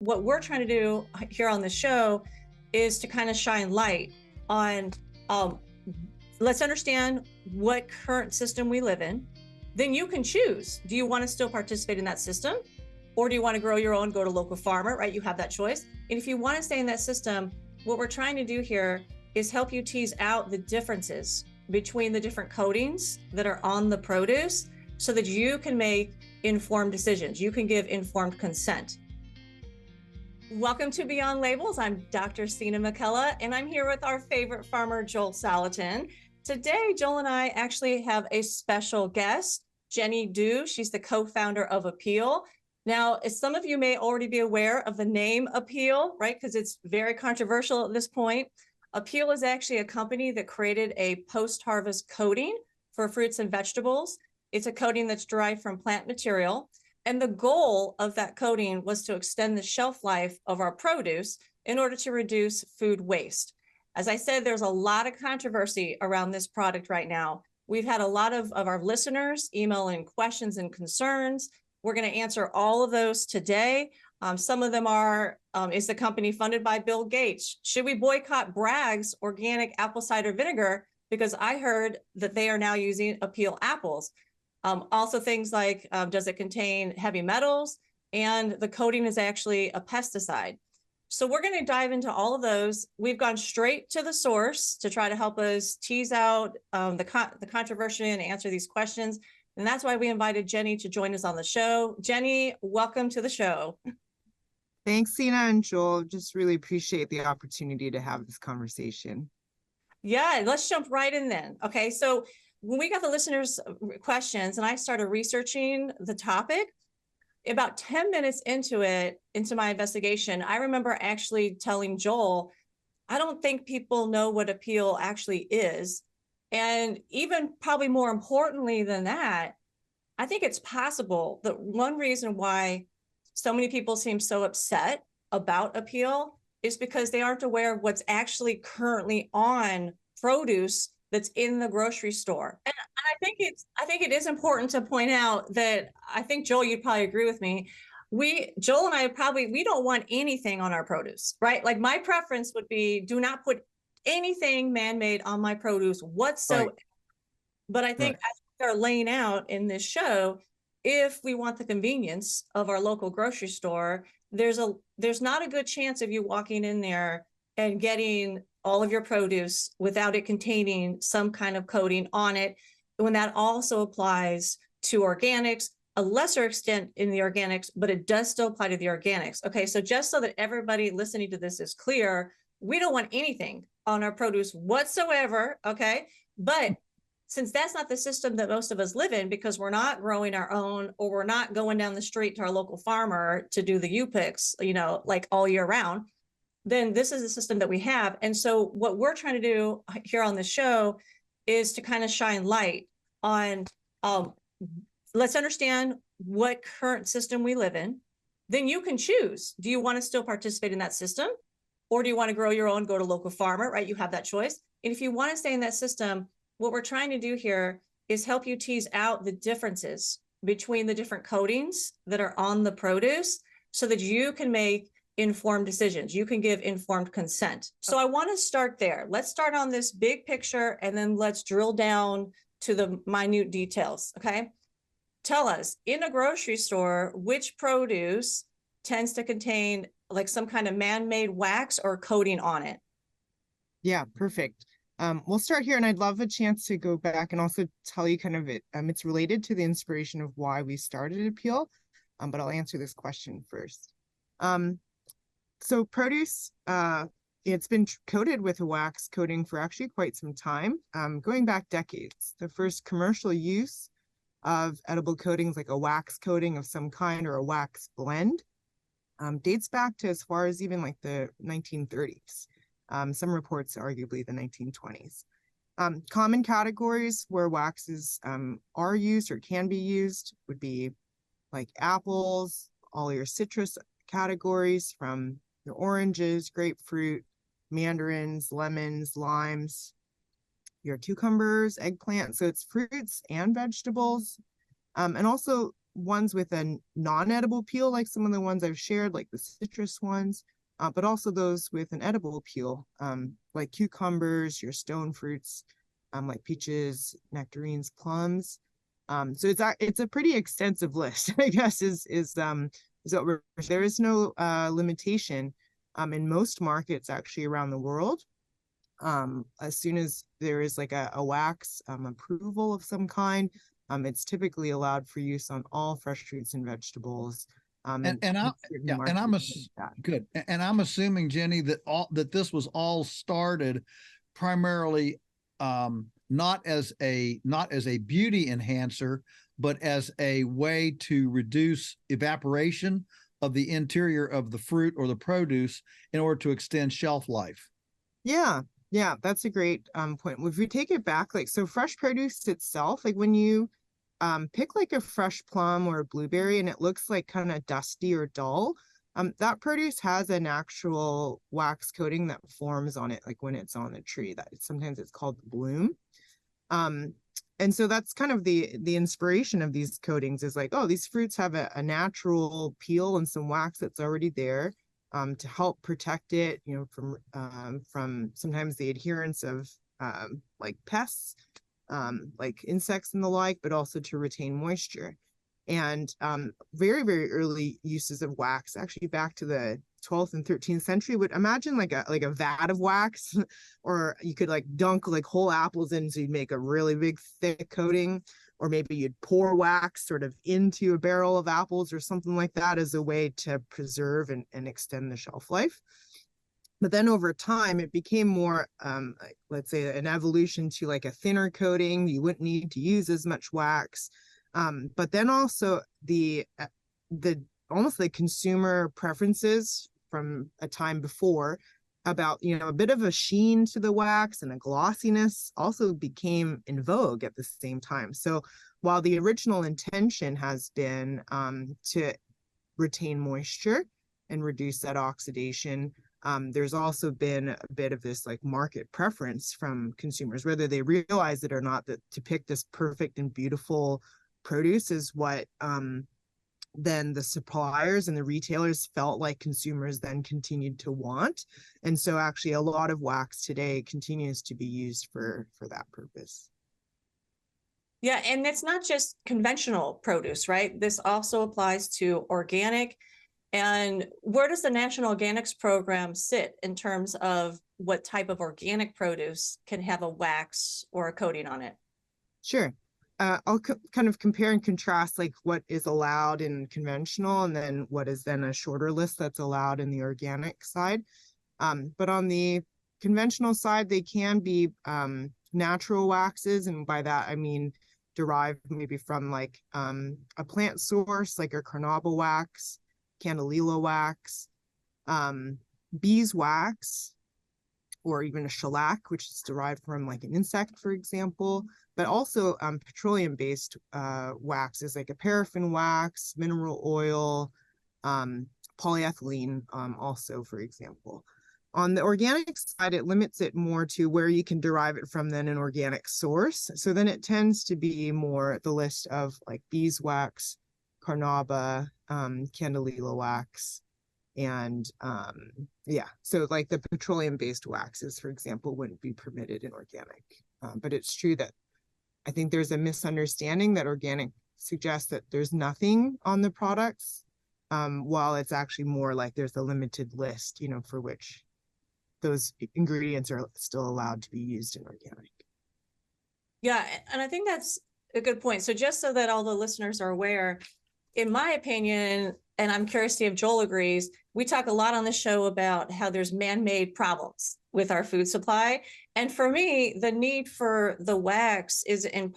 What we're trying to do here on the show is to kind of shine light on um, let's understand what current system we live in. Then you can choose, do you want to still participate in that system, or do you want to grow your own, go to local farmer, right? You have that choice. And if you want to stay in that system, what we're trying to do here is help you tease out the differences between the different coatings that are on the produce so that you can make informed decisions. You can give informed consent. Welcome to Beyond Labels. I'm Dr. Sina McCullough, and I'm here with our favorite farmer, Joel Salatin. Today, Joel and I actually have a special guest, Jenny Du. She's the co-founder of Apeel. Now, as some of you may already be aware of the name Apeel, right? Because it's very controversial at this point. Apeel is actually a company that created a post-harvest coating for fruits and vegetables. It's a coating that's derived from plant material. And the goal of that coating was to extend the shelf life of our produce in order to reduce food waste. As I said, there's a lot of controversy around this product right now. We've had a lot of our listeners email in questions and concerns. We're going to answer all of those today. Some of them are, is the company funded by Bill Gates? Should we boycott Bragg's organic apple cider vinegar? Because I heard that they are now using Apeel apples. Also things like, does it contain heavy metals? And the coating is actually a pesticide. So we're going to dive into all of those. We've gone straight to the source to try to help us tease out the controversy and answer these questions. And that's why we invited Jenny to join us on the show. Jenny, welcome to the show. Thanks, Sina and Joel. Just really appreciate the opportunity to have this conversation. Yeah, let's jump right in then. Okay, so when we got the listeners' questions and I started researching the topic, about 10 minutes into my investigation, I remember actually telling Joel, I don't think people know what Apeel actually is. And even probably more importantly than that, I think it's possible that one reason why so many people seem so upset about Apeel is because they aren't aware of what's actually currently on produce that's in the grocery store. And I think it is important to point out that I think, Joel, you'd probably agree with me. Joel and I we don't want anything on our produce, right? Like my preference would be do not put anything man-made on my produce whatsoever. Right. But I think as we are laying out in this show, if we want the convenience of our local grocery store, there's not a good chance of you walking in there and getting all of your produce without it containing some kind of coating on it, when that also applies to organics, a lesser extent in the organics, but it does still apply to the organics. Okay, so just so that everybody listening to this is clear, we don't want anything on our produce whatsoever, okay? But since that's not the system that most of us live in, because we're not growing our own, or we're not going down the street to our local farmer to do the U-picks, like all year round, then this is the system that we have. And so what we're trying to do here on the show is to kind of shine light on, let's understand what current system we live in. Then you can choose, do you want to still participate in that system, or do you want to grow your own, go to local farmer, right? You have that choice. And if you want to stay in that system, what we're trying to do here is help you tease out the differences between the different coatings that are on the produce so that you can make informed decisions. You can give informed consent. So I want to start there. Let's start on this big picture and then let's drill down to the minute details, okay? Tell us, in a grocery store, which produce tends to contain like some kind of man-made wax or coating on it? Yeah, perfect. We'll start here, and I'd love a chance to go back and also tell you kind of it's related to the inspiration of why we started Apeel, but I'll answer this question first. So produce, it's been coated with a wax coating for actually quite some time, going back decades. The first commercial use of edible coatings, like a wax coating of some kind or a wax blend, dates back to as far as even like the 1930s. Some reports arguably the 1920s. Common categories where waxes are used or can be used would be like apples, all your citrus categories from your oranges, grapefruit, mandarins, lemons, limes, your cucumbers, eggplant. So it's fruits and vegetables. And also ones with a non-edible peel, like some of the ones I've shared, like the citrus ones, but also those with an edible peel, like cucumbers, your stone fruits, like peaches, nectarines, plums. So it's a pretty extensive list, I guess, is what there is no limitation in most markets actually around the world. As soon as there is like a wax approval of some kind, it's typically allowed for use on all fresh fruits and vegetables. And I, yeah, and good. And I'm assuming, Jenny, that this was all started primarily not as a beauty enhancer, but as a way to reduce evaporation of the interior of the fruit or the produce in order to extend shelf life. Yeah, that's a great point. If we take it back, like, so fresh produce itself, like when you pick like a fresh plum or a blueberry and it looks like kind of dusty or dull, that produce has an actual wax coating that forms on it, like when it's on the tree. That sometimes it's called the bloom. And so that's kind of the inspiration of these coatings, is like, oh, these fruits have a natural peel and some wax that's already there, to help protect it, from sometimes the adherence of like pests, like insects and the like, but also to retain moisture. And very, very early uses of wax, actually back to the 12th and 13th century, would imagine like a vat of wax, or you could like dunk like whole apples in, so you'd make a really big thick coating, or maybe you'd pour wax sort of into a barrel of apples or something like that, as a way to preserve and extend the shelf life. But then over time, it became more, like, let's say, an evolution to like a thinner coating. You wouldn't need to use as much wax. But then also the almost the consumer preferences from a time before about, a bit of a sheen to the wax and a glossiness also became in vogue at the same time. So while the original intention has been to retain moisture and reduce that oxidation, there's also been a bit of this like market preference from consumers, whether they realize it or not, that to pick this perfect and beautiful produce is what then the suppliers and the retailers felt like consumers then continued to want. And so actually a lot of wax today continues to be used for that purpose. Yeah, and it's not just conventional produce, right? This also applies to organic. And where does the National Organics Program sit in terms of what type of organic produce can have a wax or a coating on it? Sure. I'll kind of compare and contrast like what is allowed in conventional and then what is then a shorter list that's allowed in the organic side. But on the conventional side, they can be natural waxes. And by that, I mean derived maybe from like a plant source, like a carnauba wax, candelilla wax, beeswax, or even a shellac, which is derived from like an insect, for example, but also petroleum-based waxes like a paraffin wax, mineral oil, polyethylene, also, for example. On the organic side, it limits it more to where you can derive it from than an organic source. So then it tends to be more the list of like beeswax, carnauba, candelilla wax, and so like the petroleum-based waxes, for example, wouldn't be permitted in organic. But it's true that I think there's a misunderstanding that organic suggests that there's nothing on the products, while it's actually more like there's a limited list, for which those ingredients are still allowed to be used in organic. Yeah, and I think that's a good point. So just so that all the listeners are aware, in my opinion, and I'm curious to see if Joel agrees, we talk a lot on the show about how there's man-made problems with our food supply. And for me, the need for the wax is in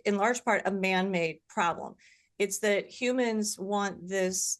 large part, a man-made problem. It's that humans want this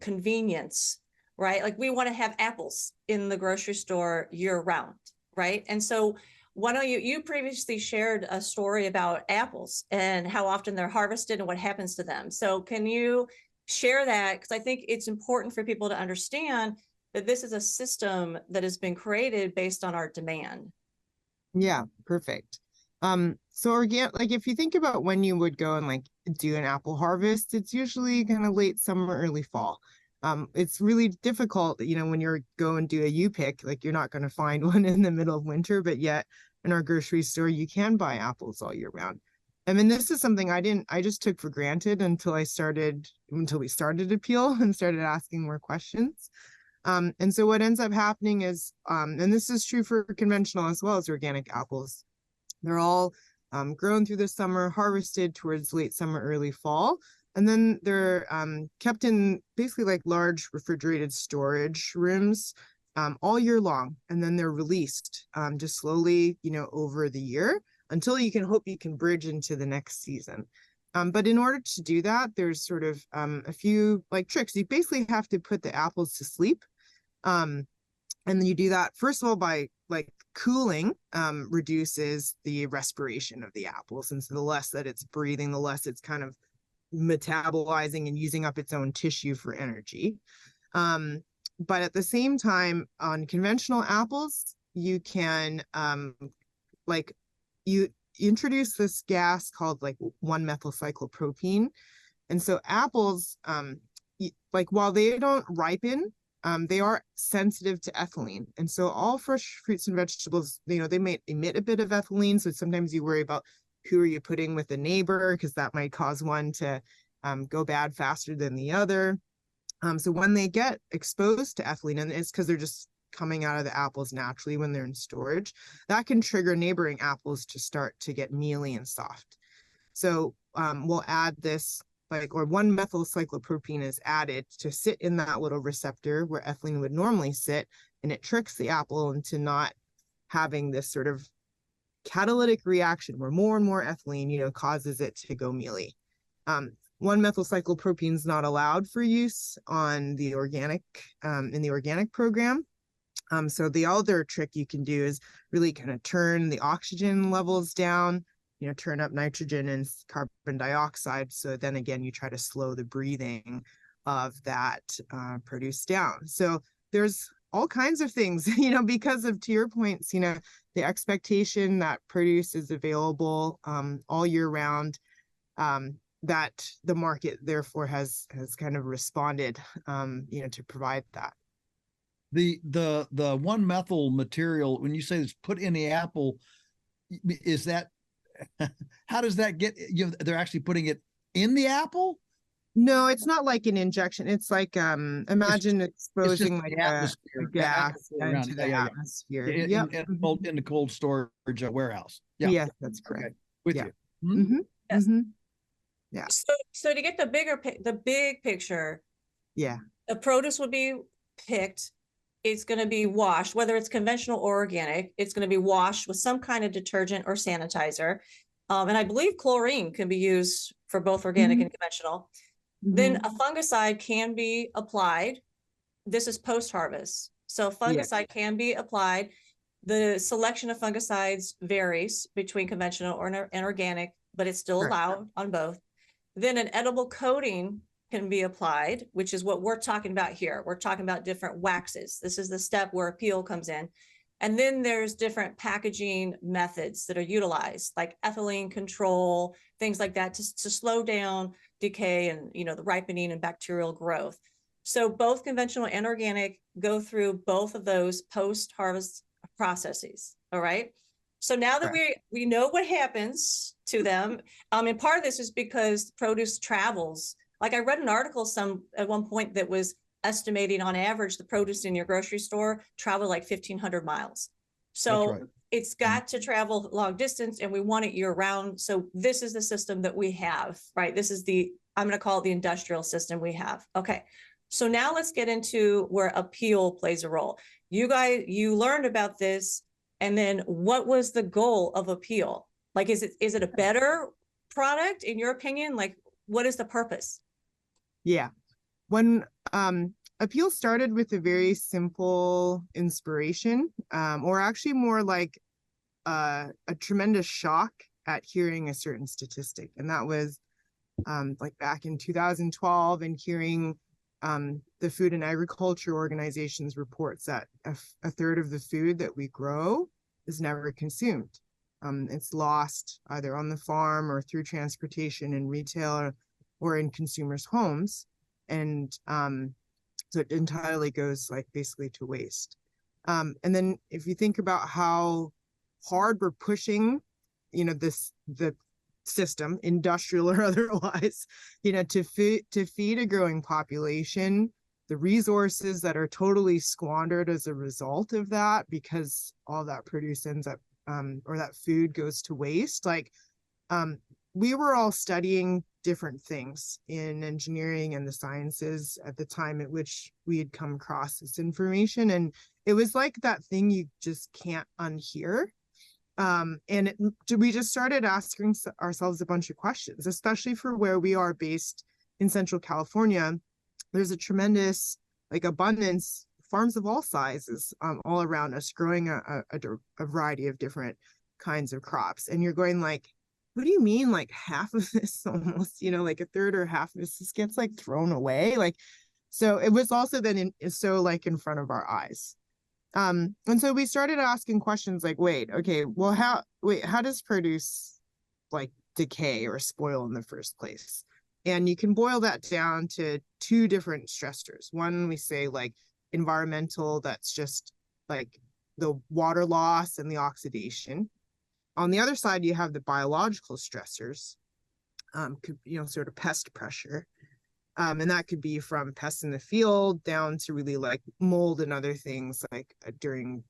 convenience, right? Like we want to have apples in the grocery store year round, right? And so why don't you previously shared a story about apples and how often they're harvested and what happens to them. So can you share that? Because I think it's important for people to understand that this is a system that has been created based on our demand. Yeah, perfect. So like if you think about when you would go and like do an apple harvest, it's usually kind of late summer, early fall. It's really difficult, when you're go and do a U-pick, like you're not going to find one in the middle of winter, but yet in our grocery store, you can buy apples all year round. I mean, this is something I just took for granted until we started Apeel and started asking more questions. And so what ends up happening is, and this is true for conventional as well as organic apples, they're all grown through the summer, harvested towards late summer, early fall. And then they're kept in basically like large refrigerated storage rooms all year long. And then they're released just slowly, over the year until you can bridge into the next season. But in order to do that, there's sort of a few like tricks. You basically have to put the apples to sleep. And then you do that, first of all, by like cooling reduces the respiration of the apples. And so the less that it's breathing, the less it's kind of metabolizing and using up its own tissue for energy. But at the same time, on conventional apples, you can you introduce this gas called like 1-methylcyclopropene. And so apples, while they don't ripen, they are sensitive to ethylene. And so all fresh fruits and vegetables, they may emit a bit of ethylene. So sometimes you worry about who are you putting with a neighbor, because that might cause one to go bad faster than the other. So when they get exposed to ethylene, and it's because they're just coming out of the apples naturally when they're in storage, that can trigger neighboring apples to start to get mealy and soft. So we'll add this, or 1-methylcyclopropene is added to sit in that little receptor where ethylene would normally sit, and it tricks the apple into not having this sort of catalytic reaction where more and more ethylene, causes it to go mealy. 1-methylcyclopropene is not allowed for use on the organic in the organic program. So the other trick you can do is really kind of turn the oxygen levels down, turn up nitrogen and carbon dioxide. So then again, you try to slow the breathing of that produce down. So there's all kinds of things, because of, to your points, the expectation that produce is available all year round, that the market therefore has kind of responded, to provide that. The 1-methyl material, when you say it's put in the apple, is that, how does that get, they're actually putting it in the apple? No, it's not like an injection. It's like, imagine exposing like a gas into the atmosphere. In the cold storage warehouse. Yeah. Yes, that's correct. Okay. With you. Mm-hmm. Yes. Mm-hmm. Yeah. So to get the big picture, the produce would be picked. It's going to be washed, whether it's conventional or organic. It's going to be washed with some kind of detergent or sanitizer. And I believe chlorine can be used for both organic and conventional. Then a fungicide can be applied. This is post-harvest. So fungicide can be applied. The selection of fungicides varies between conventional and organic, but it's still allowed on both. Then an edible coating can be applied, which is what we're talking about here. We're talking about different waxes. This is the step where Apeel comes in. And then there's different packaging methods that are utilized, like ethylene control, things like that, to slow down decay and, the ripening and bacterial growth. So both conventional and organic go through both of those post-harvest processes. All right. So now that we know what happens to them, and part of this is because produce travels. Like I read an article at one point that was estimating on average the produce in your grocery store travel like 1,500 miles. So it's got to travel long distance, and we want it year round. So this is the system that we have, right? This is I'm going to call it the industrial system we have. Okay. So now let's get into where Apeel plays a role. You learned about this, and then what was the goal of Apeel? Like, is it a better product in your opinion? Like, what is the purpose? Yeah. When Apeel started with a very simple inspiration, or actually more like a tremendous shock at hearing a certain statistic. And that was like back in 2012, and hearing the Food and Agriculture Organization's reports that a third of the food that we grow is never consumed. It's lost either on the farm or through transportation and retail or in consumers' homes. And so it entirely goes like basically to waste. And then if you think about how hard we're pushing, the system, industrial or otherwise, to feed a growing population, the resources that are totally squandered as a result of that, because all that produce ends up, or that food goes to waste. Like, we were all studying different things in engineering and the sciences at the time at which we had come across this information. And it was like that thing you just can't unhear. We just started asking ourselves a bunch of questions, especially for where we are based in Central California. There's a tremendous abundance, farms of all sizes, all around us, growing a variety of different kinds of crops. And you're going like, what do you mean? Like half of this, almost, like a third or half of this just gets like thrown away. So it was also then in front of our eyes. And so we started asking questions like, how does produce decay or spoil in the first place? And you can boil that down to two different stressors. One, we say environmental, that's just the water loss and the oxidation. On the other side, you have the biological stressors, sort of pest pressure. And that could be from pests in the field down to really mold and other things during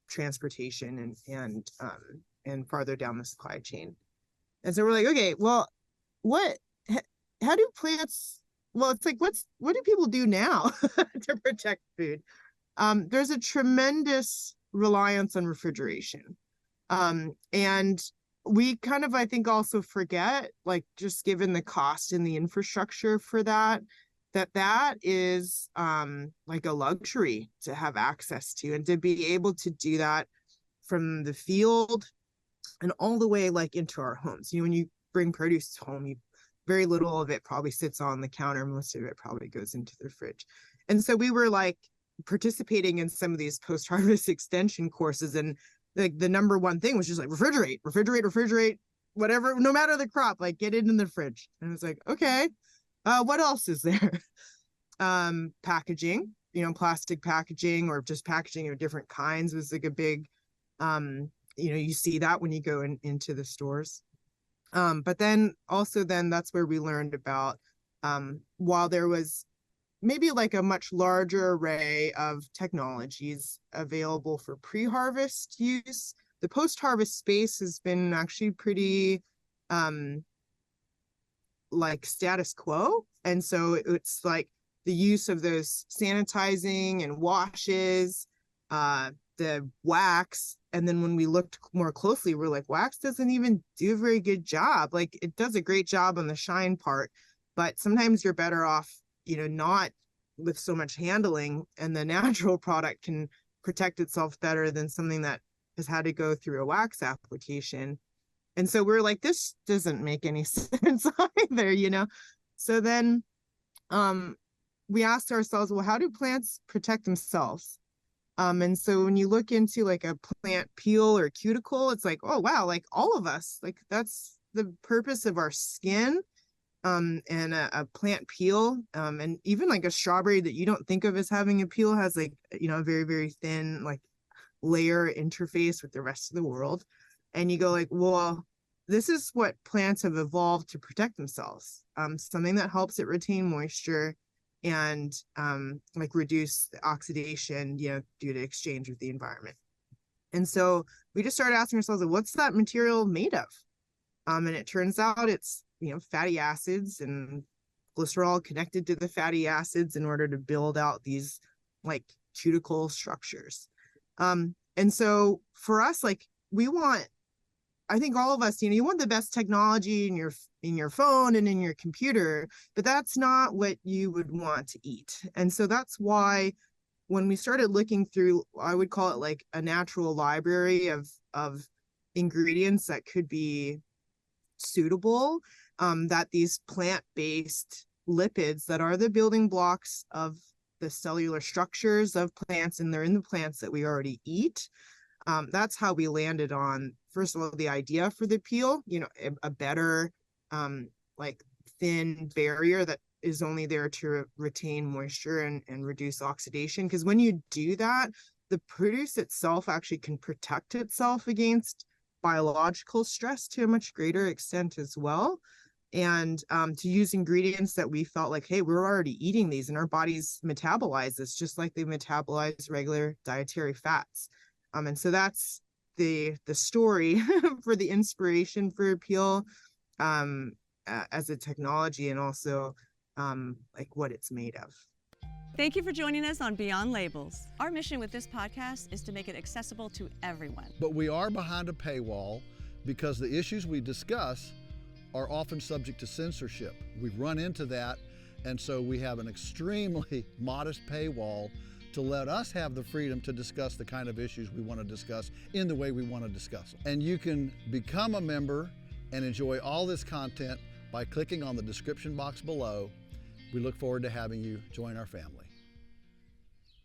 transportation and farther down the supply chain. And so we're like, okay, well, how do plants, well, it's what do people do now to protect food? There's a tremendous reliance on refrigeration. And we kind of, I think, also forget, just given the cost and the infrastructure for that is a luxury to have access to, and to be able to do that from the field and all the way into our homes. When you bring produce home, very little of it probably sits on the counter. Most of it probably goes into the fridge. And so we were participating in some of these post-harvest extension courses, and the number one thing was just refrigerate, whatever, no matter the crop, get it in the fridge. And I was like, okay, what else is there? Packaging, plastic packaging or just packaging of different kinds was a big, you see that when you go into the stores. But then that's where we learned about, while there was maybe a much larger array of technologies available for pre-harvest use, the post-harvest space has been actually pretty status quo. And so it's the use of those sanitizing and washes, the wax. And then when we looked more closely, we're like, wax doesn't even do a very good job. It does a great job on the shine part, but sometimes you're better off not with so much handling, and the natural product can protect itself better than something that has had to go through a wax application. And so we're like, this doesn't make any sense either, So then we asked ourselves, well, how do plants protect themselves? And so when you look into a plant peel or cuticle, it's oh wow, all of us, that's the purpose of our skin. And a plant peel, and even a strawberry that you don't think of as having a peel has a very, very thin layer interface with the rest of the world. And you go well, this is what plants have evolved to protect themselves. Something that helps it retain moisture and reduce the oxidation, due to exchange with the environment. And so we just started asking ourselves, what's that material made of? And it turns out it's fatty acids and glycerol connected to the fatty acids in order to build out these cuticle structures. And so for us, we want, I think all of us, you want the best technology in your phone and in your computer, but that's not what you would want to eat. And so that's why when we started looking through, I would call it a natural library of ingredients that could be suitable, that these plant-based lipids that are the building blocks of the cellular structures of plants, and they're in the plants that we already eat. That's how we landed on first of all, the idea for the peel, a better like thin barrier that is only there to retain moisture and reduce oxidation. Because when you do that, the produce itself actually can protect itself against biological stress to a much greater extent as well. And to use ingredients that we felt like, hey, we're already eating these and our bodies metabolize this just like they metabolize regular dietary fats. And so that's the story for the inspiration for Apeel as a technology, and also like what it's made of. Thank you for joining us on Beyond Labels. Our mission with this podcast is to make it accessible to everyone. But we are behind a paywall because the issues we discuss are often subject to censorship. We've run into that, and so we have an extremely modest paywall to let us have the freedom to discuss the kind of issues we want to discuss in the way we want to discuss them. And you can become a member and enjoy all this content by clicking on the description box below. We look forward to having you join our family.